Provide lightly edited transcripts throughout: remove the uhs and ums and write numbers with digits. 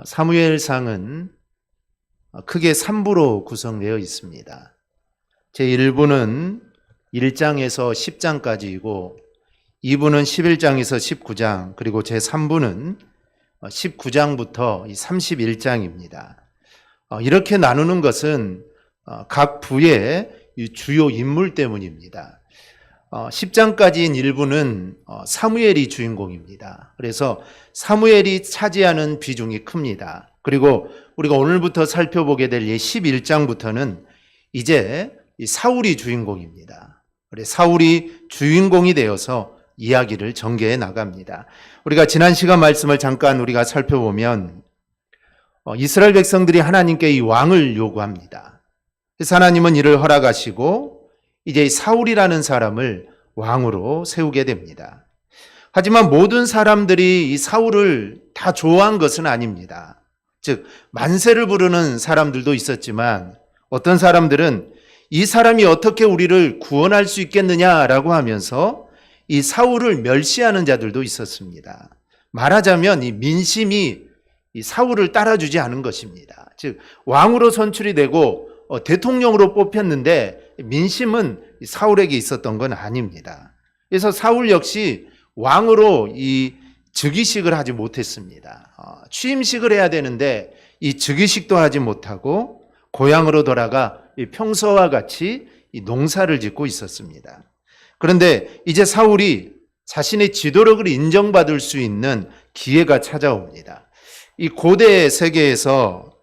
사무엘상은 크게 3부로 구성되어 있습니다. 제1부는 1장에서 10장까지이고 2부는 11장에서 19장, 그리고 제3부는 19장부터 31장입니다. 이렇게 나누는 것은 각 부의 주요 인물 때문입니다. 10장까지인 일부는 사무엘이 주인공입니다. 그래서 사무엘이 차지하는 비중이 큽니다. 그리고 우리가 오늘부터 살펴보게 될 11장부터는 이제 사울이 주인공입니다. 그래서 사울이 주인공이 되어서 이야기를 전개해 나갑니다. 우리가 지난 시간 말씀을 잠깐 우리가 살펴보면 이스라엘 백성들이 하나님께 이 왕을 요구합니다. 그래서 하나님은 이를 허락하시고 이제 사울이라는 사람을 왕으로 세우게 됩니다. 하지만 모든 사람들이 이 사울을 다 좋아한 것은 아닙니다. 즉 만세를 부르는 사람들도 있었지만 어떤 사람들은 이 사람이 어떻게 우리를 구원할 수 있겠느냐라고 하면서 이 사울을 멸시하는 자들도 있었습니다. 말하자면 이 민심이 이 사울을 따라주지 않은 것입니다. 즉 왕으로 선출이 되고 대통령으로 뽑혔는데 민심은 사울에게 있었던 건 아닙니다. 그래서 사울 역시 왕으로 이 즉위식을 하지 못했습니다. 취임식을 해야 되는데 이 즉위식도 하지 못하고 고향으로 돌아가 평소와 같이 이 농사를 짓고 있었습니다. 그런데 이제 사울이 자신의 지도력을 인정받을 수 있는 기회가 찾아옵니다. 이 고대 세계에서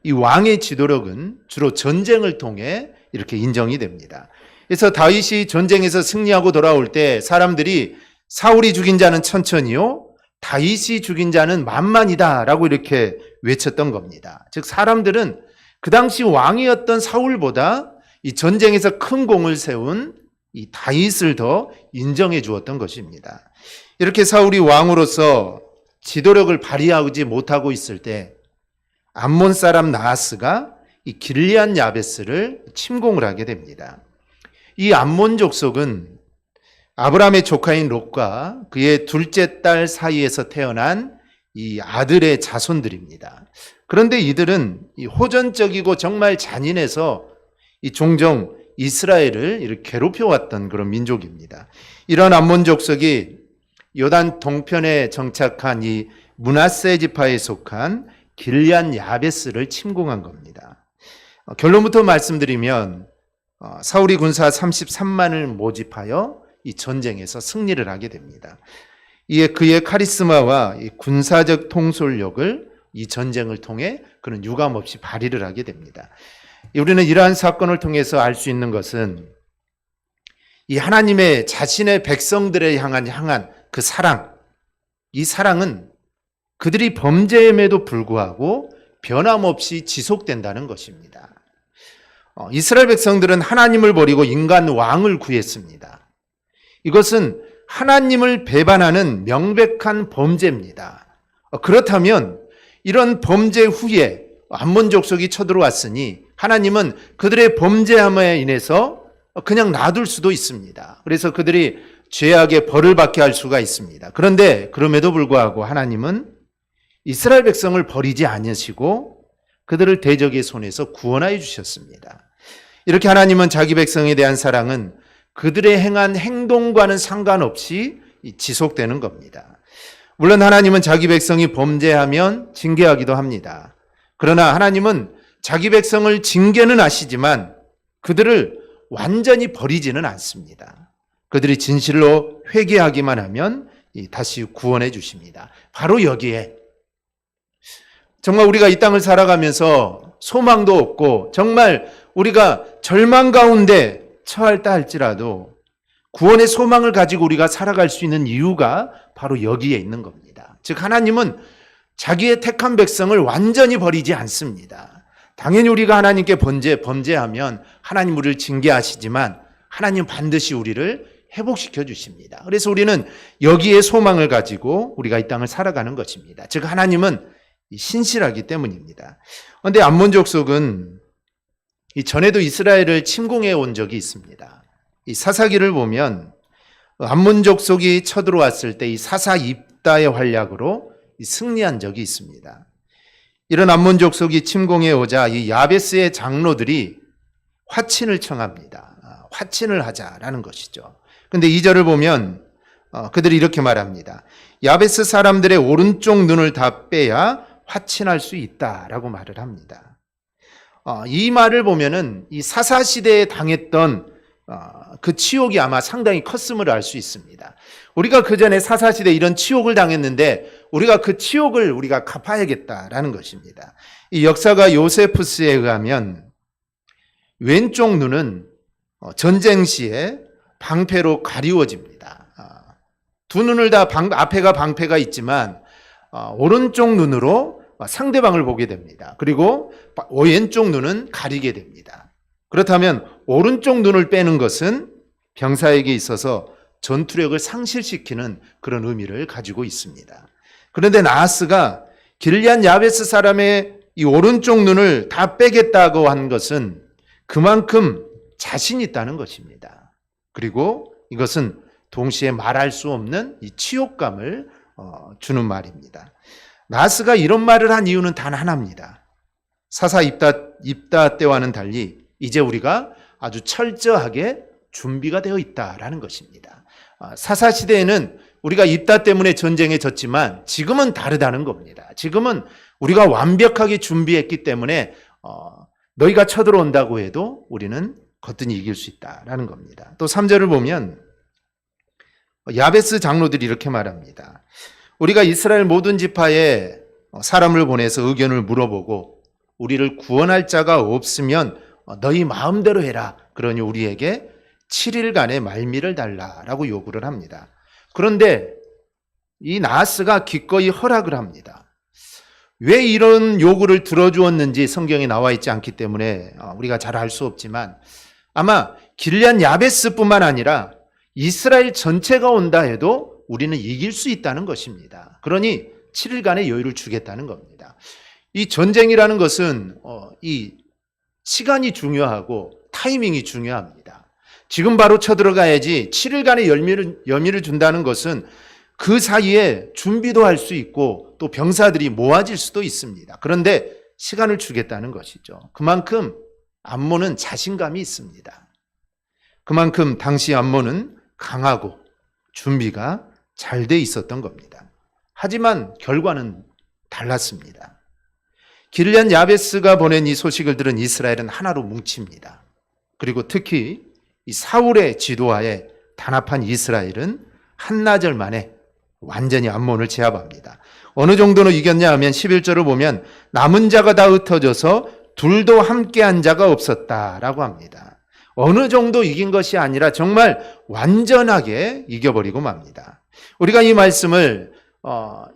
이 왕의 지도력은 주로 전쟁을 통해 이렇게 인정이 됩니다. 그래서 다윗이 전쟁에서 승리하고 돌아올 때 사람들이 사울이 죽인 자는 천천히요, 다윗이 죽인 자는 만만이다라고 이렇게 외쳤던 겁니다. 즉 사람들은 그 당시 왕이었던 사울보다 이 전쟁에서 큰 공을 세운 이 다윗을 더 인정해 주었던 것입니다. 이렇게 사울이 왕으로서 지도력을 발휘하지 못하고 있을 때 암몬 사람 나하스가 이 길리앗 야베스를 침공을 하게 됩니다. 이 암몬 족속은 아브라함의 조카인 롯과 그의 둘째 딸 사이에서 태어난 이 아들의 자손들입니다. 그런데 이들은 이 호전적이고 정말 잔인해서 이 종종 이스라엘을 이렇게 괴롭혀왔던 그런 민족입니다. 이런 암몬 족속이 요단 동편에 정착한 이 므낫세 지파에 속한 길리앗 야베스를 침공한 겁니다. 결론부터 말씀드리면 사울이 군사 33만을 모집하여 이 전쟁에서 승리를 하게 됩니다. 이에 그의 카리스마와 이 군사적 통솔력을 이 전쟁을 통해 그는 유감없이 발휘를 하게 됩니다. 우리는 이러한 사건을 통해서 알 수 있는 것은 이 하나님의 자신의 백성들에 향한 그 사랑, 이 사랑은 그들이 범죄임에도 불구하고 변함없이 지속된다는 것입니다. 이스라엘 백성들은 하나님을 버리고 인간 왕을 구했습니다. 이것은 하나님을 배반하는 명백한 범죄입니다. 그렇다면 이런 범죄 후에 암몬 족속이 쳐들어왔으니 하나님은 그들의 범죄함에 인해서 그냥 놔둘 수도 있습니다. 그래서 그들이 죄악의 벌을 받게 할 수가 있습니다. 그런데 그럼에도 불구하고 하나님은 이스라엘 백성을 버리지 않으시고 그들을 대적의 손에서 구원하여 주셨습니다. 이렇게 하나님은 자기 백성에 대한 사랑은 그들의 행한 행동과는 상관없이 지속되는 겁니다. 물론 하나님은 자기 백성이 범죄하면 징계하기도 합니다. 그러나 하나님은 자기 백성을 징계는 하시지만 그들을 완전히 버리지는 않습니다. 그들이 진실로 회개하기만 하면 다시 구원해 주십니다. 바로 여기에 정말 우리가 이 땅을 살아가면서 소망도 없고 정말 우리가 절망 가운데 처할다 할지라도 구원의 소망을 가지고 우리가 살아갈 수 있는 이유가 바로 여기에 있는 겁니다. 즉 하나님은 자기의 택한 백성을 완전히 버리지 않습니다. 당연히 우리가 하나님께 범죄하면 하나님 우리를 징계하시지만 하나님 반드시 우리를 회복시켜 주십니다. 그래서 우리는 여기에 소망을 가지고 우리가 이 땅을 살아가는 것입니다. 즉 하나님은 신실하기 때문입니다. 그런데 암몬 족속은 전에도 이스라엘을 침공해 온 적이 있습니다. 이 사사기를 보면 암몬 족속이 쳐들어왔을 때 이 사사 입다의 활약으로 승리한 적이 있습니다. 이런 암몬 족속이 침공해 오자 이 야베스의 장로들이 화친을 청합니다. 화친을 하자라는 것이죠. 근데 2절을 보면 그들이 이렇게 말합니다. 야베스 사람들의 오른쪽 눈을 다 빼야 화친할 수 있다라고 말을 합니다. 이 말을 보면은 이 사사시대에 당했던 그 치욕이 아마 상당히 컸음을 알 수 있습니다. 우리가 그 전에 사사시대 이런 치욕을 당했는데 우리가 그 치욕을 우리가 갚아야겠다라는 것입니다. 이 역사가 요세푸스에 의하면 왼쪽 눈은 전쟁 시에 방패로 가리워집니다. 두 눈을 다 앞에가 방패가 있지만 오른쪽 눈으로 상대방을 보게 됩니다. 그리고 왼쪽 눈은 가리게 됩니다. 그렇다면 오른쪽 눈을 빼는 것은 병사에게 있어서 전투력을 상실시키는 그런 의미를 가지고 있습니다. 그런데 나하스가 길리앗 야베스 사람의 이 오른쪽 눈을 다 빼겠다고 한 것은 그만큼 자신 있다는 것입니다. 그리고 이것은 동시에 말할 수 없는 이 치욕감을 주는 말입니다. 나하스가 이런 말을 한 이유는 단 하나입니다. 사사 입다 때와는 달리 이제 우리가 아주 철저하게 준비가 되어 있다라는 것입니다. 사사 시대에는 우리가 입다 때문에 전쟁에 졌지만 지금은 다르다는 겁니다. 지금은 우리가 완벽하게 준비했기 때문에 너희가 쳐들어온다고 해도 우리는 거뜬히 이길 수 있다라는 겁니다. 또 3절을 보면 야베스 장로들이 이렇게 말합니다. 우리가 이스라엘 모든 지파에 사람을 보내서 의견을 물어보고 우리를 구원할 자가 없으면 너희 마음대로 해라. 그러니 우리에게 7일간의 말미를 달라라고 요구를 합니다. 그런데 이 나하스가 기꺼이 허락을 합니다. 왜 이런 요구를 들어주었는지 성경에 나와 있지 않기 때문에 우리가 잘 알 수 없지만 아마 길리앗 야베스뿐만 아니라 이스라엘 전체가 온다 해도 우리는 이길 수 있다는 것입니다. 그러니 7일간의 여유를 주겠다는 겁니다. 이 전쟁이라는 것은 이 시간이 중요하고 타이밍이 중요합니다. 지금 바로 쳐들어가야지 7일간의 여미를 준다는 것은 그 사이에 준비도 할 수 있고 또 병사들이 모아질 수도 있습니다. 그런데 시간을 주겠다는 것이죠. 그만큼 암몬은 자신감이 있습니다. 그만큼 당시 암몬은 강하고 준비가 잘 돼 있었던 겁니다. 하지만 결과는 달랐습니다. 길리앗 야베스가 보낸 이 소식을 들은 이스라엘은 하나로 뭉칩니다. 그리고 특히 이 사울의 지도하에 단합한 이스라엘은 한나절 만에 완전히 암몬을 제압합니다. 어느 정도로 이겼냐 하면 11절을 보면 남은 자가 다 흩어져서 둘도 함께한 자가 없었다라고 합니다. 어느 정도 이긴 것이 아니라 정말 완전하게 이겨버리고 맙니다. 우리가 이 말씀을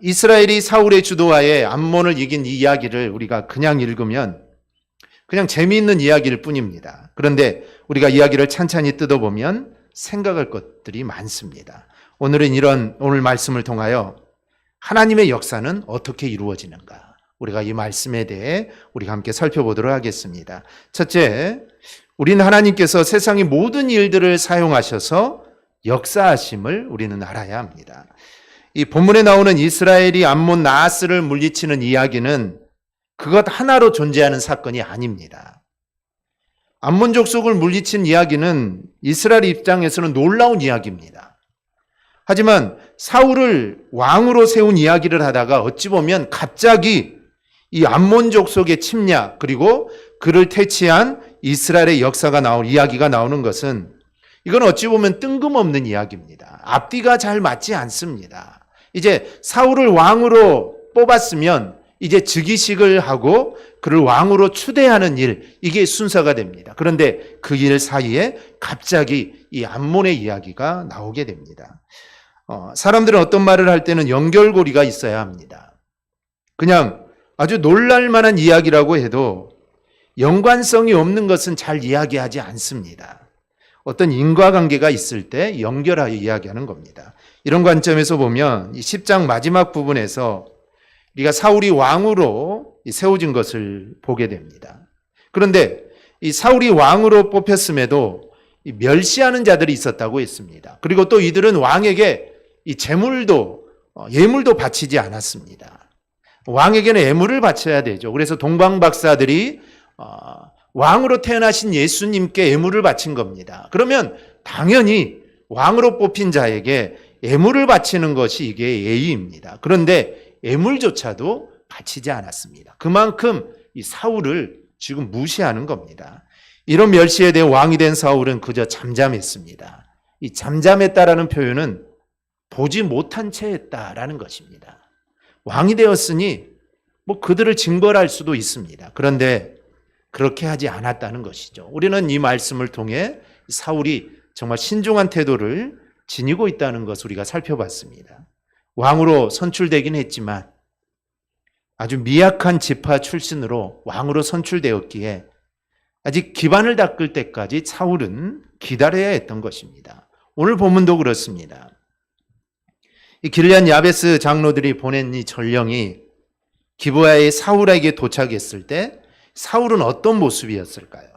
이스라엘이 사울의 주도하에 암몬을 이긴 이 이야기를 우리가 그냥 읽으면 그냥 재미있는 이야기일 뿐입니다. 그런데 우리가 이야기를 찬찬히 뜯어보면 생각할 것들이 많습니다. 오늘 말씀을 통하여 하나님의 역사는 어떻게 이루어지는가? 우리가 이 말씀에 대해 우리가 함께 살펴보도록 하겠습니다. 첫째, 우리는 하나님께서 세상의 모든 일들을 사용하셔서 역사하심을 우리는 알아야 합니다. 이 본문에 나오는 이스라엘이 암몬 나하스를 물리치는 이야기는 그것 하나로 존재하는 사건이 아닙니다. 암몬 족속을 물리친 이야기는 이스라엘 입장에서는 놀라운 이야기입니다. 하지만 사울을 왕으로 세운 이야기를 하다가 어찌 보면 갑자기 이 암몬 족속의 침략 그리고 그를 퇴치한 이스라엘의 이야기가 나오는 것은 이건 어찌 보면 뜬금없는 이야기입니다. 앞뒤가 잘 맞지 않습니다. 이제 사울을 왕으로 뽑았으면 이제 즉위식을 하고 그를 왕으로 추대하는 일, 이게 순서가 됩니다. 그런데 그 일 사이에 갑자기 이 암몬의 이야기가 나오게 됩니다. 사람들은 어떤 말을 할 때는 연결고리가 있어야 합니다. 그냥 아주 놀랄만한 이야기라고 해도 연관성이 없는 것은 잘 이야기하지 않습니다. 어떤 인과관계가 있을 때 연결하여 이야기하는 겁니다. 이런 관점에서 보면 이 10장 마지막 부분에서 우리가 사울이 왕으로 세워진 것을 보게 됩니다. 그런데 이 사울이 왕으로 뽑혔음에도 멸시하는 자들이 있었다고 했습니다. 그리고 또 이들은 왕에게 이 예물도 바치지 않았습니다. 왕에게는 예물을 바쳐야 되죠. 그래서 동방 박사들이 왕으로 태어나신 예수님께 예물을 바친 겁니다. 그러면 당연히 왕으로 뽑힌 자에게 예물을 바치는 것이 이게 예의입니다. 그런데 예물조차도 바치지 않았습니다. 그만큼 이 사울을 지금 무시하는 겁니다. 이런 멸시에 대해 왕이 된 사울은 그저 잠잠했습니다. 이 잠잠했다라는 표현은 보지 못한 채 했다라는 것입니다. 왕이 되었으니 그들을 징벌할 수도 있습니다. 그런데 그렇게 하지 않았다는 것이죠. 우리는 이 말씀을 통해 사울이 정말 신중한 태도를 지니고 있다는 것을 우리가 살펴봤습니다. 왕으로 선출되긴 했지만 아주 미약한 지파 출신으로 왕으로 선출되었기에 아직 기반을 닦을 때까지 사울은 기다려야 했던 것입니다. 오늘 본문도 그렇습니다. 이 길르앗 야베스 장로들이 보낸 이 전령이 기브아의 사울에게 도착했을 때 사울은 어떤 모습이었을까요?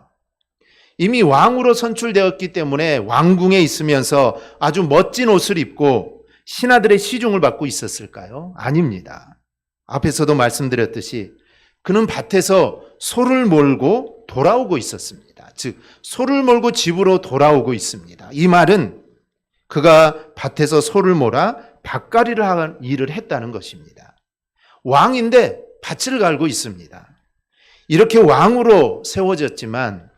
이미 왕으로 선출되었기 때문에 왕궁에 있으면서 아주 멋진 옷을 입고 신하들의 시중을 받고 있었을까요? 아닙니다. 앞에서도 말씀드렸듯이 그는 밭에서 소를 몰고 돌아오고 있었습니다. 즉 소를 몰고 집으로 돌아오고 있습니다. 이 말은 그가 밭에서 소를 몰아 밭갈이를 하는 일을 했다는 것입니다. 왕인데 밭을 갈고 있습니다. 이렇게 왕으로 세워졌지만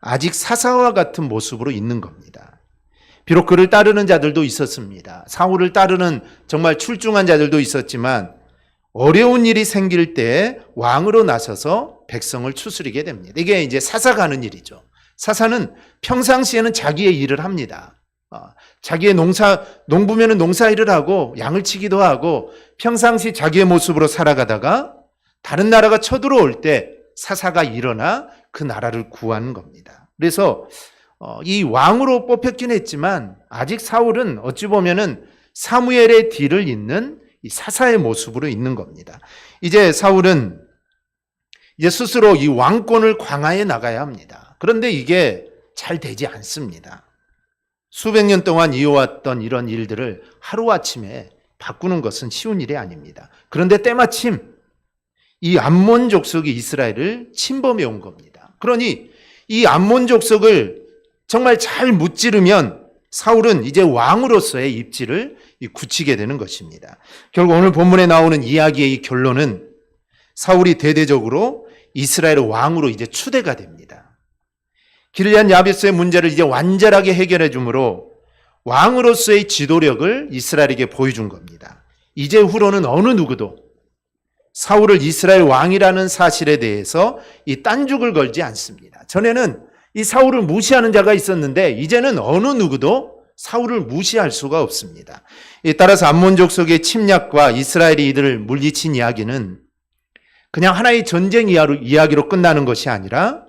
아직 사사와 같은 모습으로 있는 겁니다. 비록 그를 따르는 자들도 있었습니다. 사울을 따르는 정말 출중한 자들도 있었지만 어려운 일이 생길 때 왕으로 나서서 백성을 추스리게 됩니다. 이게 이제 사사가 하는 일이죠. 사사는 평상시에는 자기의 일을 합니다. 자기의 농부면은 농사 일을 하고 양을 치기도 하고 평상시 자기의 모습으로 살아가다가 다른 나라가 쳐들어올 때 사사가 일어나 그 나라를 구하는 겁니다. 그래서 이 왕으로 뽑혔긴 했지만 아직 사울은 어찌 보면은 사무엘의 뒤를 잇는 이 사사의 모습으로 있는 겁니다. 이제 사울은 이제 스스로 이 왕권을 강화해 나가야 합니다. 그런데 이게 잘 되지 않습니다. 수백 년 동안 이어왔던 이런 일들을 하루아침에 바꾸는 것은 쉬운 일이 아닙니다. 그런데 때마침 이 암몬 족속이 이스라엘을 침범해 온 겁니다. 그러니 이 암몬 족속을 정말 잘 무찌르면 사울은 이제 왕으로서의 입지를 굳히게 되는 것입니다. 결국 오늘 본문에 나오는 이야기의 이 결론은 사울이 대대적으로 이스라엘의 왕으로 이제 추대가 됩니다. 길르앗 야베스의 문제를 이제 완전하게 해결해 주므로 왕으로서의 지도력을 이스라엘에게 보여준 겁니다. 이제 후로는 어느 누구도 사울을 이스라엘 왕이라는 사실에 대해서 이 딴죽을 걸지 않습니다. 전에는 이 사울을 무시하는 자가 있었는데 이제는 어느 누구도 사울을 무시할 수가 없습니다. 따라서 암몬 족속의 침략과 이스라엘이 이들을 물리친 이야기는 그냥 하나의 전쟁 이야기로 끝나는 것이 아니라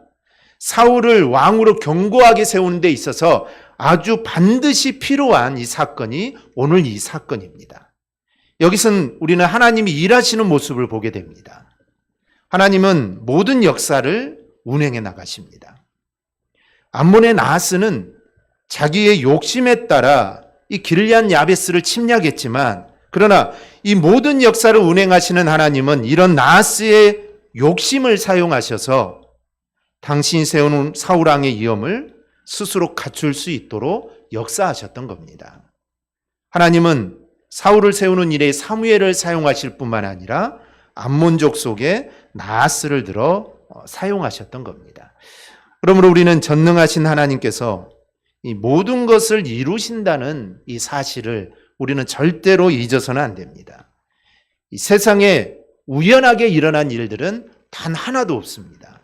사울을 왕으로 견고하게 세우는 데 있어서 아주 반드시 필요한 이 사건이 오늘 이 사건입니다. 여기서는 우리는 하나님이 일하시는 모습을 보게 됩니다. 하나님은 모든 역사를 운행해 나가십니다. 암몬의 나하스는 자기의 욕심에 따라 이 길르앗 야베스를 침략했지만 그러나 이 모든 역사를 운행하시는 하나님은 이런 나하스의 욕심을 사용하셔서 당신이 세우는 사울왕의 위엄을 스스로 갖출 수 있도록 역사하셨던 겁니다. 하나님은 사울을 세우는 일에 사무엘을 사용하실 뿐만 아니라 암몬족 속에 나하스를 들어 사용하셨던 겁니다. 그러므로 우리는 전능하신 하나님께서 이 모든 것을 이루신다는 이 사실을 우리는 절대로 잊어서는 안 됩니다. 이 세상에 우연하게 일어난 일들은 단 하나도 없습니다.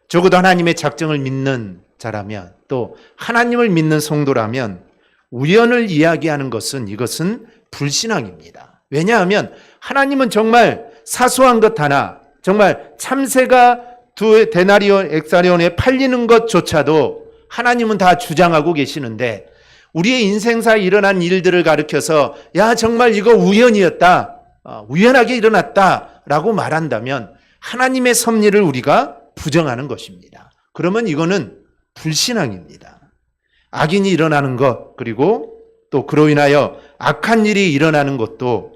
적어도 하나님의 작정을 믿는 자라면 또 하나님을 믿는 성도라면 우연을 이야기하는 것은 이것은 불신앙입니다. 왜냐하면 하나님은 정말 사소한 것 하나, 정말 참새가 2데나리온 엑사리온에 팔리는 것조차도 하나님은 다 주장하고 계시는데 우리의 인생사에 일어난 일들을 가리켜서 야 정말 이거 우연이었다, 우연하게 일어났다라고 말한다면 하나님의 섭리를 우리가 부정하는 것입니다. 그러면 이거는 불신앙입니다. 악인이 일어나는 것 그리고 또 그로 인하여 악한 일이 일어나는 것도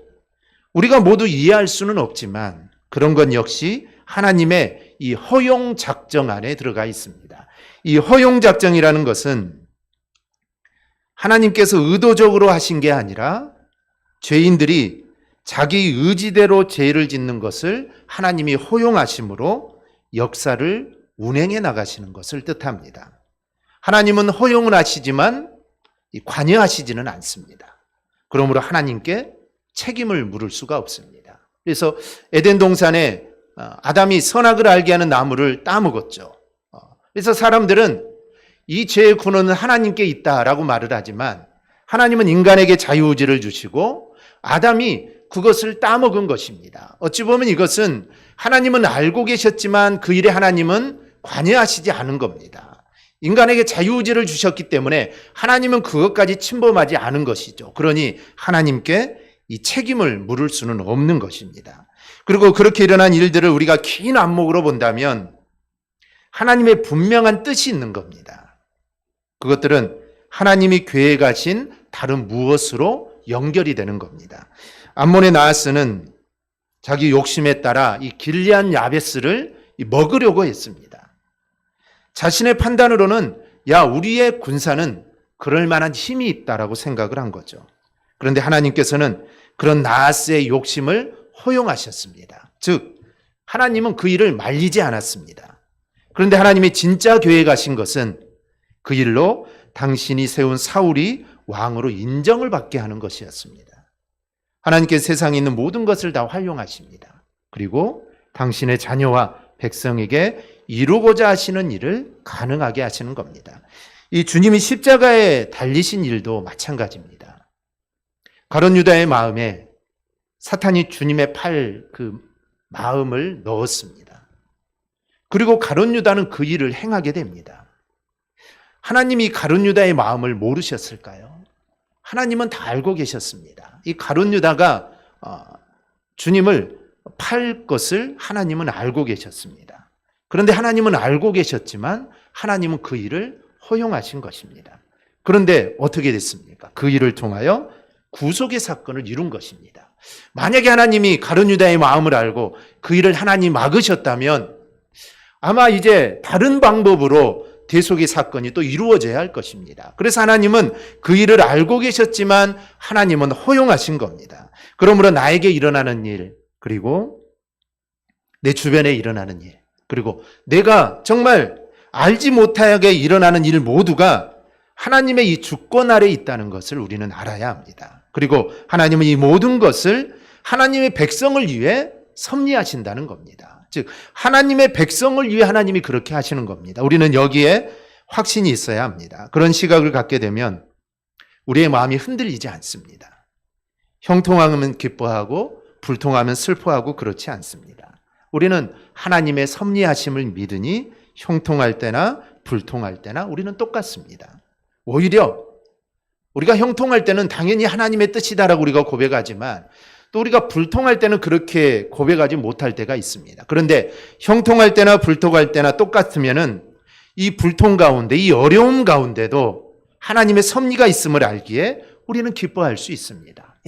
우리가 모두 이해할 수는 없지만 그런 건 역시 하나님의 이 허용 작정 안에 들어가 있습니다. 이 허용 작정이라는 것은 하나님께서 의도적으로 하신 게 아니라 죄인들이 자기 의지대로 죄를 짓는 것을 하나님이 허용하심으로 역사를 운행해 나가시는 것을 뜻합니다. 하나님은 허용을 하시지만 관여하시지는 않습니다. 그러므로 하나님께 책임을 물을 수가 없습니다. 그래서 에덴 동산에 아담이 선악을 알게 하는 나무를 따먹었죠. 그래서 사람들은 이 죄의 근원은 하나님께 있다라고 말을 하지만 하나님은 인간에게 자유의지를 주시고 아담이 그것을 따먹은 것입니다. 어찌 보면 이것은 하나님은 알고 계셨지만 그 일에 하나님은 관여하시지 않은 겁니다. 인간에게 자유의지를 주셨기 때문에 하나님은 그것까지 침범하지 않은 것이죠. 그러니 하나님께 이 책임을 물을 수는 없는 것입니다. 그리고 그렇게 일어난 일들을 우리가 긴 안목으로 본다면 하나님의 분명한 뜻이 있는 겁니다. 그것들은 하나님이 계획하신 다른 무엇으로 연결이 되는 겁니다. 암몬의 나하스는 자기 욕심에 따라 이 길리앗 야베스를 먹으려고 했습니다. 자신의 판단으로는 우리의 군사는 그럴 만한 힘이 있다라고 생각을 한 거죠. 그런데 하나님께서는 그런 나하스의 욕심을 허용하셨습니다. 즉 하나님은 그 일을 말리지 않았습니다. 그런데 하나님이 진짜 계획하신 것은 그 일로 당신이 세운 사울이 왕으로 인정을 받게 하는 것이었습니다. 하나님께서 세상에 있는 모든 것을 다 활용하십니다. 그리고 당신의 자녀와 백성에게 이루고자 하시는 일을 가능하게 하시는 겁니다. 이 주님이 십자가에 달리신 일도 마찬가지입니다. 가룟 유다의 마음에 사탄이 주님의 그 마음을 넣었습니다. 그리고 가룟 유다는 그 일을 행하게 됩니다. 하나님이 가룟 유다의 마음을 모르셨을까요? 하나님은 다 알고 계셨습니다. 이 가룟 유다가 주님을 팔 것을 하나님은 알고 계셨습니다. 그런데 하나님은 알고 계셨지만 하나님은 그 일을 허용하신 것입니다. 그런데 어떻게 됐습니까? 그 일을 통하여 구속의 사건을 이룬 것입니다. 만약에 하나님이 가룟 유다의 마음을 알고 그 일을 하나님 막으셨다면 아마 이제 다른 방법으로 대속의 사건이 또 이루어져야 할 것입니다. 그래서 하나님은 그 일을 알고 계셨지만 하나님은 허용하신 겁니다. 그러므로 나에게 일어나는 일, 그리고 내 주변에 일어나는 일, 그리고 내가 정말 알지 못하게 일어나는 일 모두가 하나님의 이 주권 아래에 있다는 것을 우리는 알아야 합니다. 그리고 하나님은 이 모든 것을 하나님의 백성을 위해 섭리하신다는 겁니다. 즉 하나님의 백성을 위해 하나님이 그렇게 하시는 겁니다. 우리는 여기에 확신이 있어야 합니다. 그런 시각을 갖게 되면 우리의 마음이 흔들리지 않습니다. 형통하면 기뻐하고 불통하면 슬퍼하고 그렇지 않습니다. 우리는 하나님의 섭리하심을 믿으니 형통할 때나 불통할 때나 우리는 똑같습니다. 오히려 우리가 형통할 때는 당연히 하나님의 뜻이다라고 우리가 고백하지만 또 우리가 불통할 때는 그렇게 고백하지 못할 때가 있습니다. 그런데 형통할 때나 불통할 때나 똑같으면은 이 불통 가운데, 이 어려움 가운데도 하나님의 섭리가 있음을 알기에 우리는 기뻐할 수 있습니다.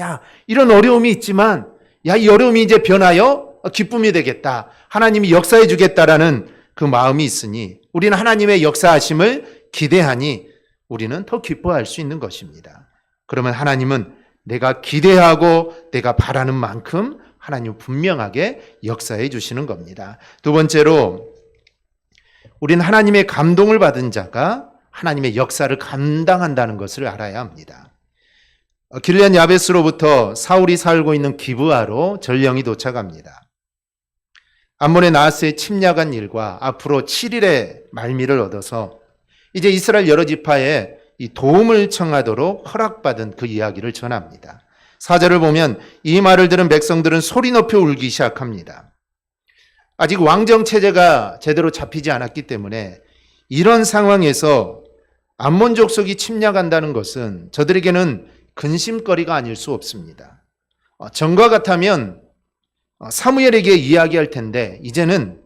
이런 어려움이 있지만, 이 어려움이 이제 변하여 기쁨이 되겠다. 하나님이 역사해 주겠다라는 그 마음이 있으니 우리는 하나님의 역사하심을 기대하니 우리는 더 기뻐할 수 있는 것입니다. 그러면 하나님은 내가 기대하고 내가 바라는 만큼 하나님 분명하게 역사해 주시는 겁니다. 두 번째로 우리는 하나님의 감동을 받은 자가 하나님의 역사를 감당한다는 것을 알아야 합니다. 길리앗 야베스로부터 사울이 살고 있는 기브아로 전령이 도착합니다. 암몬의 나하스의 침략한 일과 앞으로 7일의 말미를 얻어서 이제 이스라엘 여러 지파에 이 도움을 청하도록 허락받은 그 이야기를 전합니다. 4절을 보면 이 말을 들은 백성들은 소리 높여 울기 시작합니다. 아직 왕정 체제가 제대로 잡히지 않았기 때문에 이런 상황에서 암몬 족속이 침략한다는 것은 저들에게는 근심거리가 아닐 수 없습니다. 전과 같으면 사무엘에게 이야기할 텐데 이제는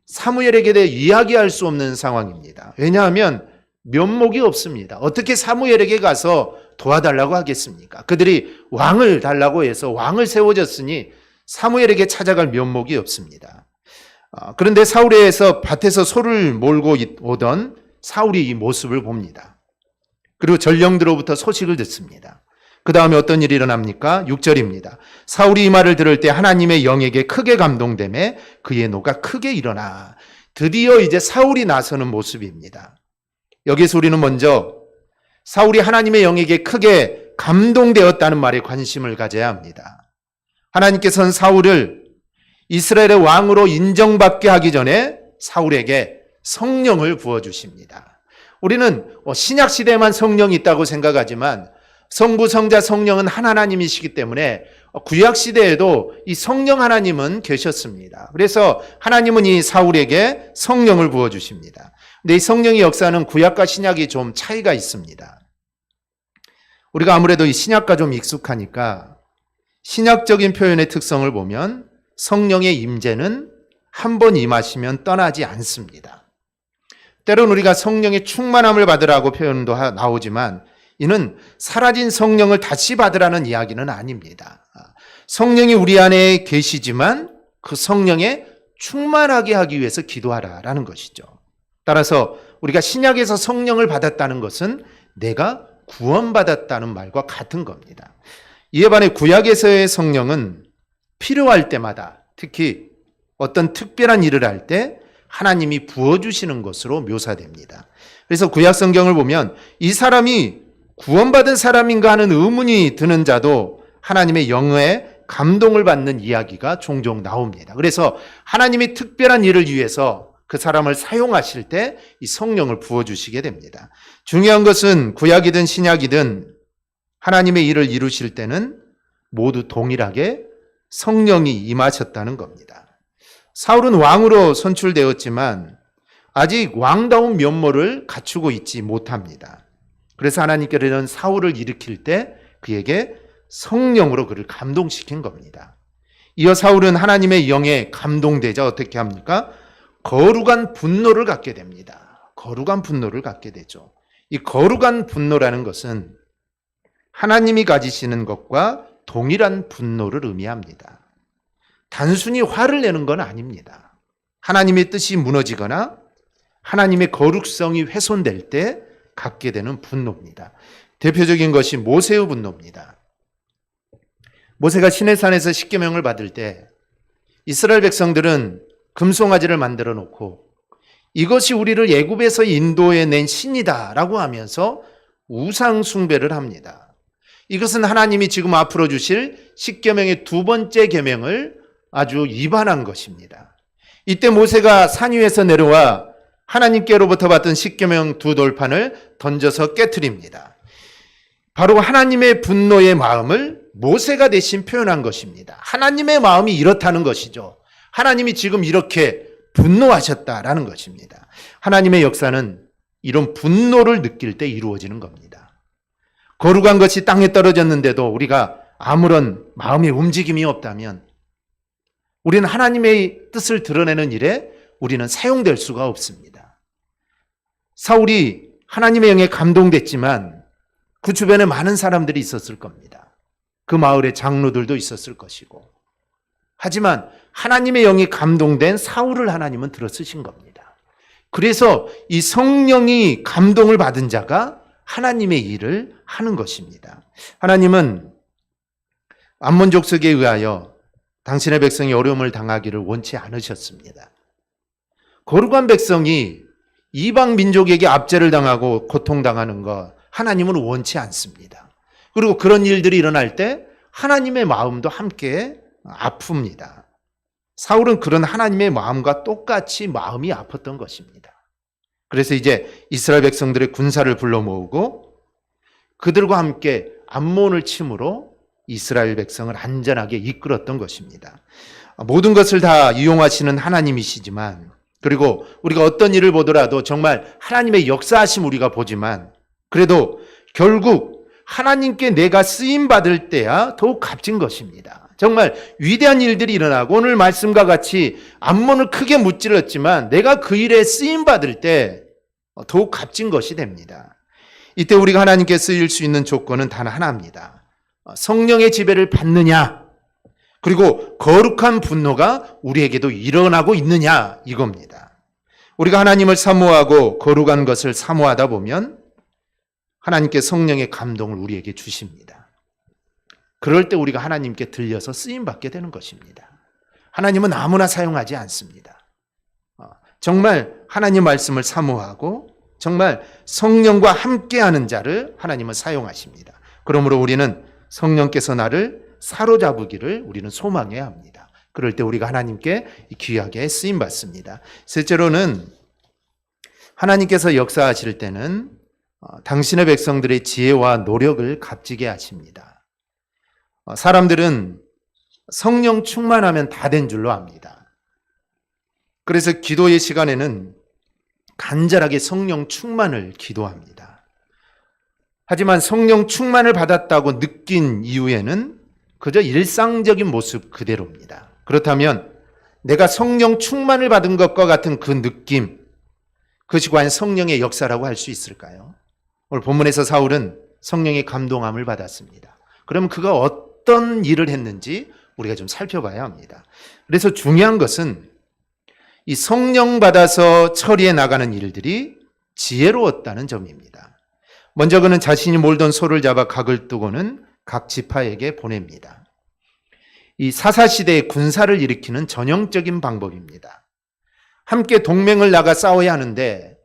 사무엘에게 대해 이야기할 수 없는 상황입니다. 왜냐하면 면목이 없습니다. 어떻게 사무엘에게 가서 도와달라고 하겠습니까? 그들이 왕을 달라고 해서 왕을 세워졌으니 사무엘에게 찾아갈 면목이 없습니다. 그런데 사울에서 밭에서 소를 몰고 오던 사울이 이 모습을 봅니다. 그리고 전령들로부터 소식을 듣습니다. 그 다음에 어떤 일이 일어납니까? 6절입니다. 사울이 이 말을 들을 때 하나님의 영에게 크게 감동되매 그의 노가 크게 일어나. 드디어 이제 사울이 나서는 모습입니다. 여기서 우리는 먼저 사울이 하나님의 영에게 크게 감동되었다는 말에 관심을 가져야 합니다. 하나님께서는 사울을 이스라엘의 왕으로 인정받게 하기 전에 사울에게 성령을 부어주십니다. 우리는 신약시대에만 성령이 있다고 생각하지만 성부, 성자, 성령은 한 하나님이시기 때문에 구약시대에도 이 성령 하나님은 계셨습니다. 그래서 하나님은 이 사울에게 성령을 부어주십니다. 근데 이 성령의 역사는 구약과 신약이 좀 차이가 있습니다. 우리가 아무래도 이 신약과 좀 익숙하니까 신약적인 표현의 특성을 보면 성령의 임재는 한 번 임하시면 떠나지 않습니다. 때론 우리가 성령의 충만함을 받으라고 표현도 나오지만 이는 사라진 성령을 다시 받으라는 이야기는 아닙니다. 성령이 우리 안에 계시지만 그 성령에 충만하게 하기 위해서 기도하라라는 것이죠. 따라서 우리가 신약에서 성령을 받았다는 것은 내가 구원받았다는 말과 같은 겁니다. 이에 반해 구약에서의 성령은 필요할 때마다 특히 어떤 특별한 일을 할 때 하나님이 부어주시는 것으로 묘사됩니다. 그래서 구약 성경을 보면 이 사람이 구원받은 사람인가 하는 의문이 드는 자도 하나님의 영의 감동을 받는 이야기가 종종 나옵니다. 그래서 하나님이 특별한 일을 위해서 그 사람을 사용하실 때 이 성령을 부어주시게 됩니다. 중요한 것은 구약이든 신약이든 하나님의 일을 이루실 때는 모두 동일하게 성령이 임하셨다는 겁니다. 사울은 왕으로 선출되었지만 아직 왕다운 면모를 갖추고 있지 못합니다. 그래서 하나님께서는 사울을 일으킬 때 그에게 성령으로 그를 감동시킨 겁니다. 이어 사울은 하나님의 영에 감동되자 어떻게 합니까? 거룩한 분노를 갖게 됩니다. 거룩한 분노를 갖게 되죠. 이 거룩한 분노라는 것은 하나님이 가지시는 것과 동일한 분노를 의미합니다. 단순히 화를 내는 건 아닙니다. 하나님의 뜻이 무너지거나 하나님의 거룩성이 훼손될 때 갖게 되는 분노입니다. 대표적인 것이 모세의 분노입니다. 모세가 시내산에서 십계명을 받을 때 이스라엘 백성들은 금송아지를 만들어 놓고 이것이 우리를 애굽에서 인도해 낸 신이다라고 하면서 우상 숭배를 합니다. 이것은 하나님이 지금 앞으로 주실 십계명의 두 번째 계명을 아주 위반한 것입니다. 이때 모세가 산 위에서 내려와 하나님께로부터 받던 십계명 두 돌판을 던져서 깨트립니다. 바로 하나님의 분노의 마음을 모세가 대신 표현한 것입니다. 하나님의 마음이 이렇다는 것이죠. 하나님이 지금 이렇게 분노하셨다라는 것입니다. 하나님의 역사는 이런 분노를 느낄 때 이루어지는 겁니다. 거룩한 것이 땅에 떨어졌는데도 우리가 아무런 마음의 움직임이 없다면 우리는 하나님의 뜻을 드러내는 일에 우리는 사용될 수가 없습니다. 사울이 하나님의 영에 감동됐지만 그 주변에 많은 사람들이 있었을 겁니다. 그 마을에 장로들도 있었을 것이고 하지만 하나님의 영이 감동된 사울을 하나님은 들어쓰신 겁니다. 그래서 이 성령이 감동을 받은 자가 하나님의 일을 하는 것입니다. 하나님은 암몬 족속에 의하여 당신의 백성이 어려움을 당하기를 원치 않으셨습니다. 거룩한 백성이 이방 민족에게 압제를 당하고 고통당하는 것 하나님은 원치 않습니다. 그리고 그런 일들이 일어날 때 하나님의 마음도 함께 아픕니다. 사울은 그런 하나님의 마음과 똑같이 마음이 아팠던 것입니다. 그래서 이제 이스라엘 백성들의 군사를 불러 모으고 그들과 함께 암몬을 침으로 이스라엘 백성을 안전하게 이끌었던 것입니다. 모든 것을 다 이용하시는 하나님이시지만 그리고 우리가 어떤 일을 보더라도 정말 하나님의 역사하심 우리가 보지만 그래도 결국 하나님께 내가 쓰임받을 때야 더욱 값진 것입니다. 정말 위대한 일들이 일어나고 오늘 말씀과 같이 암몬을 크게 무찔렀지만 내가 그 일에 쓰임받을 때 더욱 값진 것이 됩니다. 이때 우리가 하나님께 쓰일 수 있는 조건은 단 하나입니다. 성령의 지배를 받느냐, 그리고 거룩한 분노가 우리에게도 일어나고 있느냐, 이겁니다. 우리가 하나님을 사모하고 거룩한 것을 사모하다 보면 하나님께 성령의 감동을 우리에게 주십니다. 그럴 때 우리가 하나님께 들려서 쓰임받게 되는 것입니다. 하나님은 아무나 사용하지 않습니다. 정말 하나님 말씀을 사모하고 정말 성령과 함께하는 자를 하나님은 사용하십니다. 그러므로 우리는 성령께서 나를 사로잡으기를 우리는 소망해야 합니다. 그럴 때 우리가 하나님께 귀하게 쓰임받습니다. 셋째로는 하나님께서 역사하실 때는 당신의 백성들의 지혜와 노력을 값지게 하십니다. 사람들은 성령 충만하면 다 된 줄로 압니다. 그래서 기도의 시간에는 간절하게 성령 충만을 기도합니다. 하지만 성령 충만을 받았다고 느낀 이후에는 그저 일상적인 모습 그대로입니다. 그렇다면 내가 성령 충만을 받은 것과 같은 그 느낌, 그것이 과연 성령의 역사라고 할 수 있을까요? 오늘 본문에서 사울은 성령의 감동함을 받았습니다. 그럼 그가 어떤 일을 했는지 우리가 좀 살펴봐야 합니다. 그래서 중요한 것은 이 성령 받아서 처리해 나가는 일들이 지혜로웠다는 점입니다. 먼저 그는 자신이 몰던 소를 잡아 각을 뜨고는 각 지파에게 보냅니다. 이 사사시대의 군사를 일으키는 전형적인 방법입니다. 함께 동맹을 나가 싸워야 하는데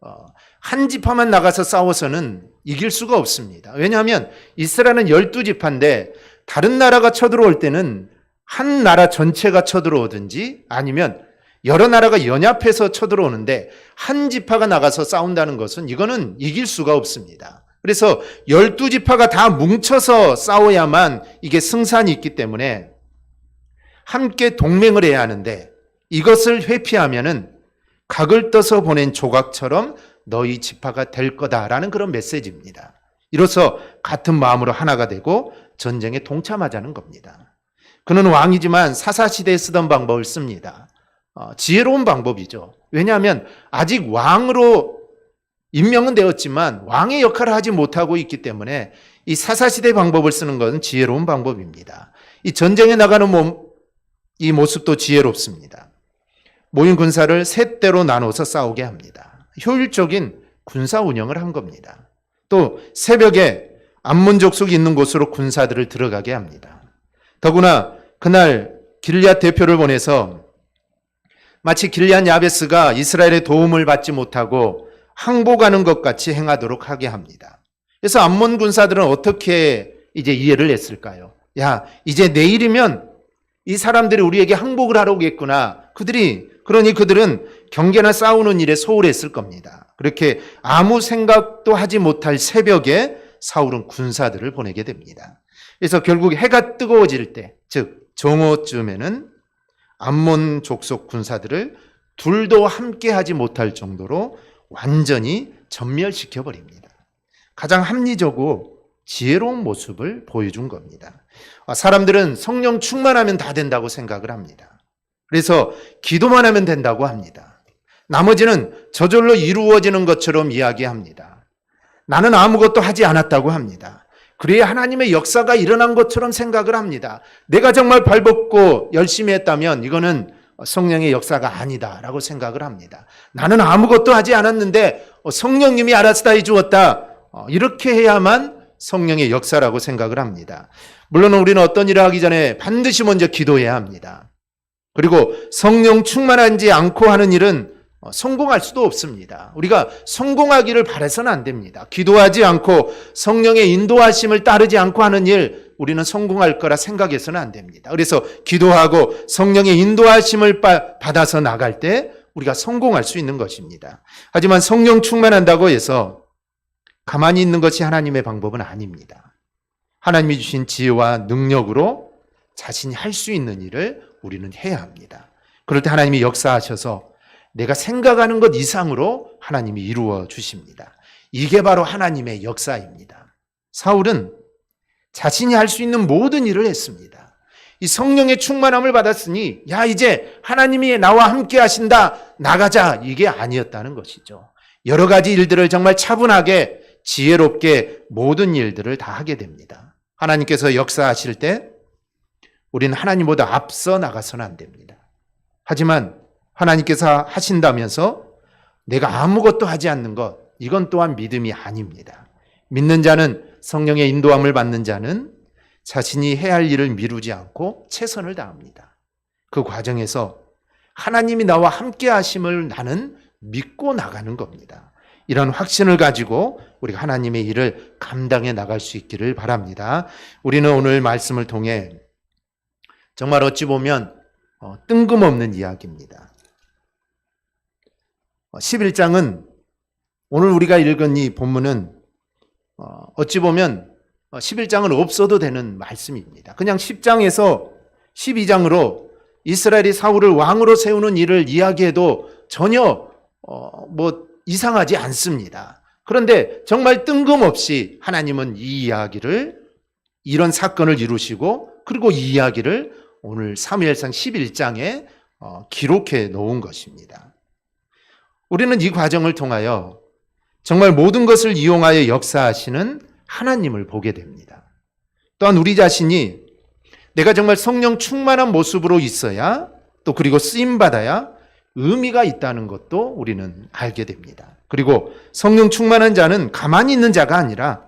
한 지파만 나가서 싸워서는 이길 수가 없습니다. 왜냐하면 이스라엘은 12지파인데 다른 나라가 쳐들어올 때는 한 나라 전체가 쳐들어오든지 아니면 여러 나라가 연합해서 쳐들어오는데 한 지파가 나가서 싸운다는 것은 이거는 이길 수가 없습니다. 그래서 12지파가 다 뭉쳐서 싸워야만 이게 승산이 있기 때문에 함께 동맹을 해야 하는데 이것을 회피하면은 각을 떠서 보낸 조각처럼 너희 지파가 될 거다라는 그런 메시지입니다. 이로써 같은 마음으로 하나가 되고 전쟁에 동참하자는 겁니다. 그는 왕이지만 사사시대에 쓰던 방법을 씁니다. 지혜로운 방법이죠. 왜냐하면 아직 왕으로 임명은 되었지만 왕의 역할을 하지 못하고 있기 때문에 이 사사시대 방법을 쓰는 것은 지혜로운 방법입니다. 이 전쟁에 나가는 이 모습도 지혜롭습니다. 모인 군사를 세 대로 나눠서 싸우게 합니다. 효율적인 군사 운영을 한 겁니다. 또 새벽에 암몬 족속이 있는 곳으로 군사들을 들어가게 합니다. 더구나 그날 길리앗 대표를 보내서 마치 길리앗 야베스가 이스라엘의 도움을 받지 못하고 항복하는 것 같이 행하도록 하게 합니다. 그래서 암몬 군사들은 어떻게 이제 이해를 했을까요? 야, 이제 내일이면 이 사람들이 우리에게 항복을 하러 오겠구나. 그러니 그들은 경계나 싸우는 일에 소홀했을 겁니다. 그렇게 아무 생각도 하지 못할 새벽에 사울은 군사들을 보내게 됩니다. 그래서 결국 해가 뜨거워질 때, 즉 정오쯤에는 암몬 족속 군사들을 둘도 함께 하지 못할 정도로 완전히 전멸시켜 버립니다. 가장 합리적이고 지혜로운 모습을 보여준 겁니다. 사람들은 성령 충만하면 다 된다고 생각을 합니다. 그래서 기도만 하면 된다고 합니다. 나머지는 저절로 이루어지는 것처럼 이야기합니다. 나는 아무것도 하지 않았다고 합니다. 그래야 하나님의 역사가 일어난 것처럼 생각을 합니다. 내가 정말 발벗고 열심히 했다면 이거는 성령의 역사가 아니다라고 생각을 합니다. 나는 아무것도 하지 않았는데 성령님이 알아서 다 해주었다. 이렇게 해야만 성령의 역사라고 생각을 합니다. 물론 우리는 어떤 일을 하기 전에 반드시 먼저 기도해야 합니다. 그리고 성령 충만하지 않고 하는 일은 성공할 수도 없습니다. 우리가 성공하기를 바라서는 안 됩니다. 기도하지 않고 성령의 인도하심을 따르지 않고 하는 일, 우리는 성공할 거라 생각해서는 안 됩니다. 그래서 기도하고 성령의 인도하심을 받아서 나갈 때 우리가 성공할 수 있는 것입니다. 하지만 성령 충만한다고 해서 가만히 있는 것이 하나님의 방법은 아닙니다. 하나님이 주신 지혜와 능력으로 자신이 할 수 있는 일을 우리는 해야 합니다. 그럴 때 하나님이 역사하셔서 내가 생각하는 것 이상으로 하나님이 이루어 주십니다. 이게 바로 하나님의 역사입니다. 사울은 자신이 할 수 있는 모든 일을 했습니다. 이 성령의 충만함을 받았으니 야 이제 하나님이 나와 함께 하신다 나가자 이게 아니었다는 것이죠. 여러 가지 일들을 정말 차분하게 지혜롭게 모든 일들을 다 하게 됩니다. 하나님께서 역사하실 때 우리는 하나님보다 앞서 나가서는 안 됩니다. 하지만 하나님께서 하신다면서 내가 아무것도 하지 않는 것, 이건 또한 믿음이 아닙니다. 믿는 자는, 성령의 인도함을 받는 자는 자신이 해야 할 일을 미루지 않고 최선을 다합니다. 그 과정에서 하나님이 나와 함께 하심을 나는 믿고 나가는 겁니다. 이런 확신을 가지고 우리가 하나님의 일을 감당해 나갈 수 있기를 바랍니다. 우리는 오늘 말씀을 통해 정말 어찌 보면 뜬금없는 이야기입니다. 11장은 오늘 우리가 읽은 이 본문은 어찌 보면 11장은 없어도 되는 말씀입니다. 그냥 10장에서 12장으로 이스라엘이 사울을 왕으로 세우는 일을 이야기해도 전혀 이상하지 않습니다. 그런데 정말 뜬금없이 하나님은 이 이야기를, 이런 사건을 이루시고 그리고 이 이야기를 오늘 사무엘상 11장에 기록해 놓은 것입니다. 우리는 이 과정을 통하여 정말 모든 것을 이용하여 역사하시는 하나님을 보게 됩니다. 또한 우리 자신이 내가 정말 성령 충만한 모습으로 있어야, 또 그리고 쓰임받아야 의미가 있다는 것도 우리는 알게 됩니다. 그리고 성령 충만한 자는 가만히 있는 자가 아니라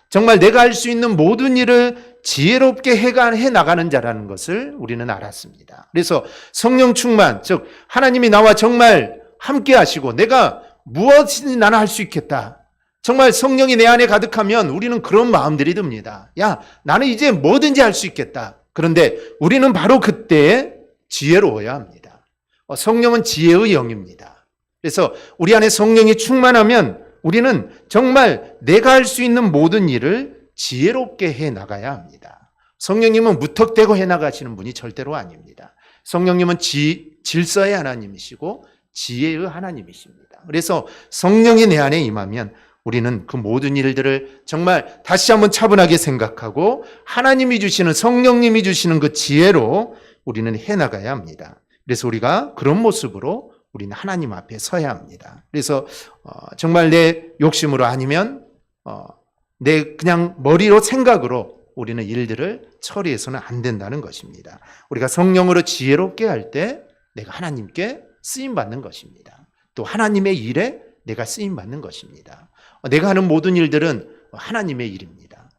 정말 내가 할 수 있는 모든 일을 지혜롭게 해 나가는 자라는 것을 우리는 알았습니다. 그래서 성령 충만, 즉 하나님이 나와 정말 함께 하시고 내가 무엇이든 나는 할 수 있겠다. 정말 성령이 내 안에 가득하면 우리는 그런 마음들이 듭니다. 야, 나는 이제 뭐든지 할 수 있겠다. 그런데 우리는 바로 그때에 지혜로워야 합니다. 성령은 지혜의 영입니다. 그래서 우리 안에 성령이 충만하면 우리는 정말 내가 할 수 있는 모든 일을 지혜롭게 해 나가야 합니다. 성령님은 무턱대고 해 나가시는 분이 절대로 아닙니다. 성령님은 질서의 하나님이시고 지혜의 하나님이십니다. 그래서 성령이 내 안에 임하면 우리는 그 모든 일들을 정말 다시 한번 차분하게 생각하고 하나님이 주시는, 성령님이 주시는 그 지혜로 우리는 해나가야 합니다. 그래서 우리가 그런 모습으로 우리는 하나님 앞에 서야 합니다. 그래서 정말 내 욕심으로 아니면 내 그냥 머리로 생각으로 우리는 일들을 처리해서는 안 된다는 것입니다. 우리가 성령으로 지혜롭게 할 때 내가 하나님께 쓰임받는 것입니다. 또 하나님의 일에 내가 쓰임받는 것입니다. 내가 하는 모든 일들은 하나님의 일입니다.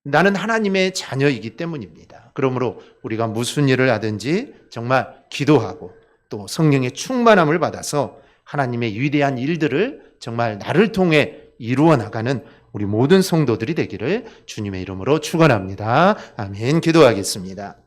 나는 하나님의 자녀이기 때문입니다. 그러므로 우리가 무슨 일을 하든지 정말 기도하고 또 성령의 충만함을 받아서 하나님의 위대한 일들을 정말 나를 통해 이루어 나가는 우리 모든 성도들이 되기를 주님의 이름으로 축원합니다. 아멘. 기도하겠습니다.